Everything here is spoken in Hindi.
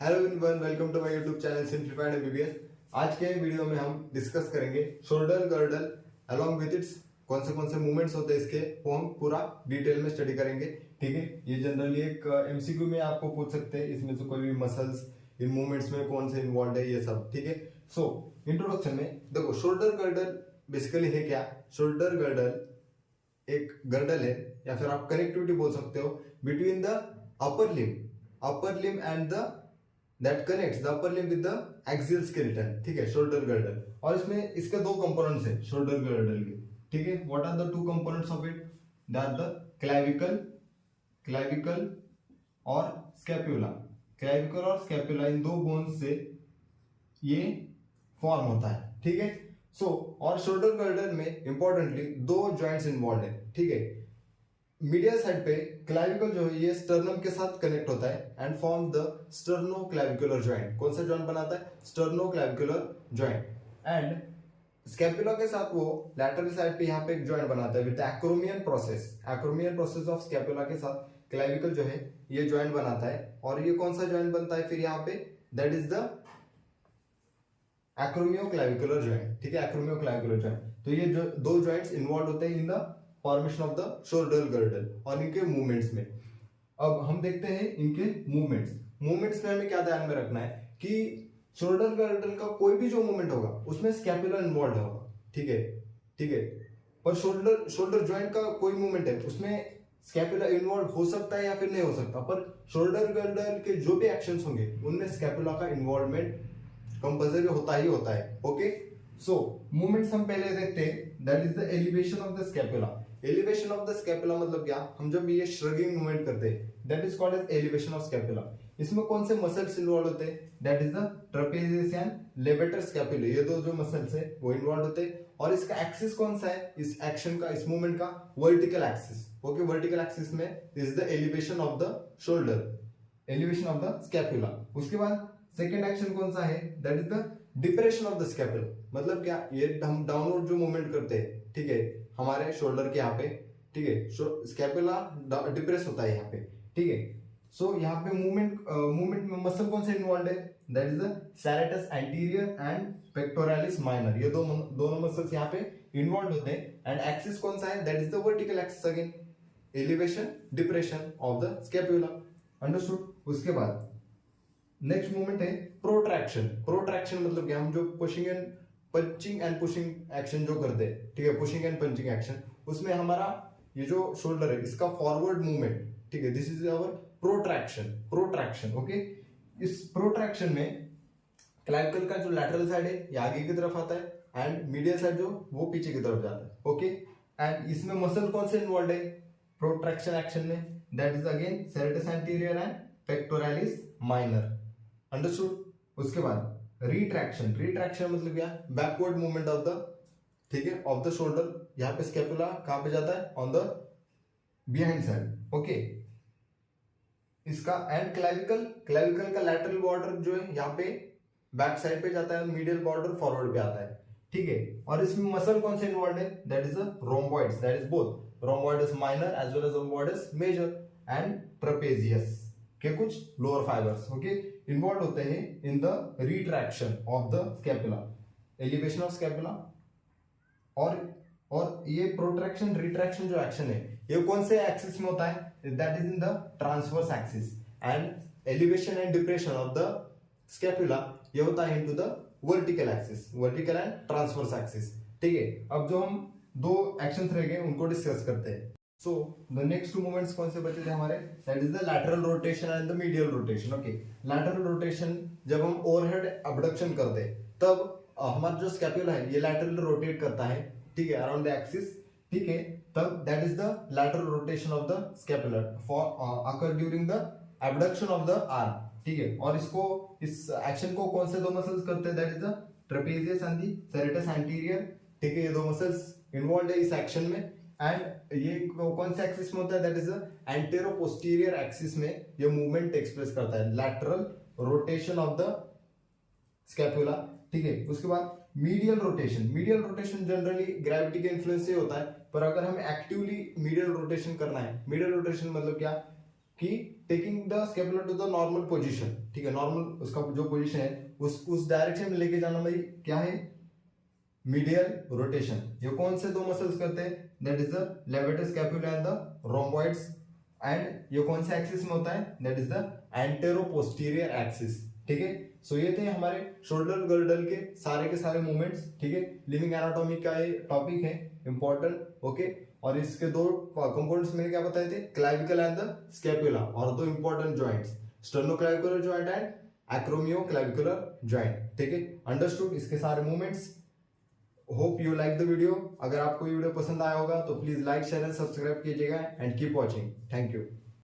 Hello everyone, welcome to my YouTube channel simplified MBBS. आज के वीडियो में हम डिस्कस करेंगे shoulder girdle along with its कौन से मूवमेंट्स होते हैं इसके, वो हम पूरा डिटेल में स्टडी करेंगे। ठीक है, ये जनरली एक एमसीक्यू में आपको पूछ सकते हैं, इसमें से कोई भी मसल्स इन मूवमेंट्स में कौन से इन्वॉल्व है, ये सब। ठीक है, सो इंट्रोडक्शन में देखो, शोल्डर गर्डल बेसिकली है क्या। शोल्डर गर्डल एक गर्डल है, या फिर आप कनेक्टिविटी बोल सकते हो between the upper limb and the that connects the upper limb with the axial skeleton. ठीक है, शोल्डर गर्डल। और इसमें इसके दो कंपोनेंट्स है शोल्डर गर्डल के। ठीक है, what are the two components of it? They are the clavicle और स्कैपुला। क्लाविकल और स्कैपुला, इन दो बोन्स से ये फॉर्म होता है। ठीक है, सो और शोल्डर गर्डल में इंपॉर्टेंटली दो जॉइंट्स इन्वॉल्व है। ठीक है, मीडियल साइड पे क्लाविकल जो है ये स्टर्नम के साथ कनेक्ट होता है and form the sterno clavicular joint. कौन सा जॉइंट बनाता है? Sterno clavicular joint. And scapula के साथ वो लैटरल साइड पे यहाँ पे एक जॉइंट बनाता है with acromion process of scapula के साथ क्लाविकल जो है ये जॉइंट बनाता है। और ये कौन सा जॉइंट बनता है फिर यहाँ पे? That is the acromioclavicular joint. ठीक है, एक्रोमियोक्लाविकुलर जॉइंट। तो ये जो दो जॉइंट्स इन्वॉल्व होते हैं in the formation of the shoulder girdle और इनके मूवमेंट्स में। अब हम देखते हैं इनके मूवमेंट्स में हमें क्या ध्यान में रखना है कि शोल्डर गर्डल का कोई भी जो मूवमेंट होगा उसमें स्कैपुला इन्वॉल्व होगा। ठीक है, पर शोल्डर जॉइंट का कोई मूवमेंट है उसमें स्कैपुला इन्वॉल्व हो सकता है या फिर नहीं हो सकता, पर शोल्डर गर्डल के जो भी एक्शंस होंगे उनमें स्कैपुला का इन्वॉल्वमेंट कंपल्सरी होता ही होता है। ओके, सो मूवमेंट्स हम पहले देखते हैं। That is the elevation of the scapula. Elevation of the scapula मतलब क्या? हम जब ये श्रगिंग मूवमेंट करते हैं that is called as elevation of scapula. इसमें कौन से मसल्स इन्वॉल्व होते हैं? That is the trapezius and levator scapula. ये दो जो मसल्स है वो इन्वॉल्व होते हैं। और इसका एक्सिस कौन सा है इस एक्शन का, इस मूवमेंट का? Vertical axis. Okay, vertical axis में is the elevation of the shoulder, elevation of the scapula. उसके बाद सेकेंड एक्शन कौन सा है? That is the depression of the scapula. मतलब क्या? ये हम डाउनवर्ड जो मूवमेंट करते हैं, ठीक है, हमारे शोल्डर के यहाँ पे, ठीक है, स्कैपुला डिप्रेस होता है यहाँ पे। ठीक है, सो यहाँ पे मूवमेंट में मसल कौन से इन्वॉल्व है? That is the serratus anterior and pectoralis minor. ये दोनों मसल्स यहाँ पे इन्वॉल्व होते हैं। एंड एक्सिस कौन सा है? That is the vertical axis again, elevation depression of the scapula. Understood? उसके बाद नेक्स्ट मूवमेंट है प्रोट्रैक्शन। प्रोट्रैक्शन मतलब क्या? हम जो पंचिंग एंड पुशिंग एक्शन जो करते हैं, ठीक है, पुशिंग एंड पंचिंग एक्शन, उसमें हमारा ये जो शोल्डर है इसका फॉरवर्ड मूवमेंट, ठीक है, this is our protraction. Okay, इस प्रोट्रैक्शन में क्लाविकल का जो लैटरल साइड है ये आगे की तरफ आता है एंड मीडियल साइड जो वो पीछे की तरफ जाता है। ओके, एंड इसमें मसल कौन से इन्वॉल्व है प्रोट्रैक्शन एक्शन में? That is again serratus anterior and pectoralis minor. Understood? उसके बाद रिट्रैक्शन मतलब क्या? बैकवर्ड मूवमेंट ऑफ द, ठीक है, ऑफ द शोल्डर। यहाँ पे स्कैपुला कहां पे जाता है? On the behind side. Okay, इसका एंड क्लाविकल का लैटरल बॉर्डर जो है यहाँ पे बैक साइड पे जाता है, मीडियल बॉर्डर फॉरवर्ड पे आता है। ठीक है, और इसमें मसल कौन से इन्वॉल्व है? That is the rhomboids. That is both rhomboids minor as well as rhomboids major and trapezius के कुछ लोअर फाइबर्स, ओके, इन्वॉल्व होते हैं in the retraction of the scapula, elevation of scapula. और ये प्रोट्रैक्शन रिट्रैक्शन जो एक्शन है ये कौन से एक्सिस में होता है? That is in the transverse axis. And elevation and depression of the scapula ये होता है into the vertical axis, vertical and transverse axis. ठीक है, अब जो हम दो एक्शंस रह गए उनको डिस्कस करते हैं। So the next two movements कौन से बचे थे हमारे? That is the lateral rotation and the medial rotation. Okay, lateral rotation जब हम overhead abduction करते हैं तब हमारा जो स्कैपुला है ये lateral रोटेट करता है, ठीक है, around the axis। ठीक है, तब that is the lateral rotation of the scapula for occur during the abduction of the arm। ठीक है, और इस एक्शन को कौन से दो मसल्स करते हैं? That is the trapezius and the serratus anterior। ठीक है, ये दो मसल्स इन्वॉल्व है इस एक्शन में। एंड ये कौन से एक्सिस में होता है? That is antero posterior axis में ये मूवमेंट एक्सप्रेस करता है, lateral rotation of the scapula. ठीक है, उसके बाद मीडियल रोटेशन जनरली ग्रेविटी के इन्फ्लुएंस से होता है, पर अगर हमें एक्टिवली मीडियल रोटेशन करना है, मीडियल रोटेशन मतलब क्या कि taking the scapula to the normal position, ठीक है, नॉर्मल उसका जो पोजीशन है उस डायरेक्शन में लेके जाना भाई क्या है, मीडियल रोटेशन। ये कौन से दो मसल्स करते हैं, that is the levator scapula and the rhomboids, and ये कौन से एक्सिस में होता है, that is the antero posterior axis, ठीक है। सो ये थे हमारे शोल्डर गर्डल के सारे मूवमेंट्स, ठीक है। लिविंग एनाटॉमी का ये टॉपिक है इंपॉर्टेंट, ओके। और इसके दो कंपोनेंट्स मैंने क्या बताए थे, क्लाविकल एंड द स्कैपुला, और दो important joints, sternoclavicular joint and acromioclavicular joint, ठीक है। अंडरस्टूड इसके सारे movements. Hope you like the video. अगर आपको ये वीडियो पसंद आया होगा तो please like share and subscribe कीजिएगा and keep watching. Thank you.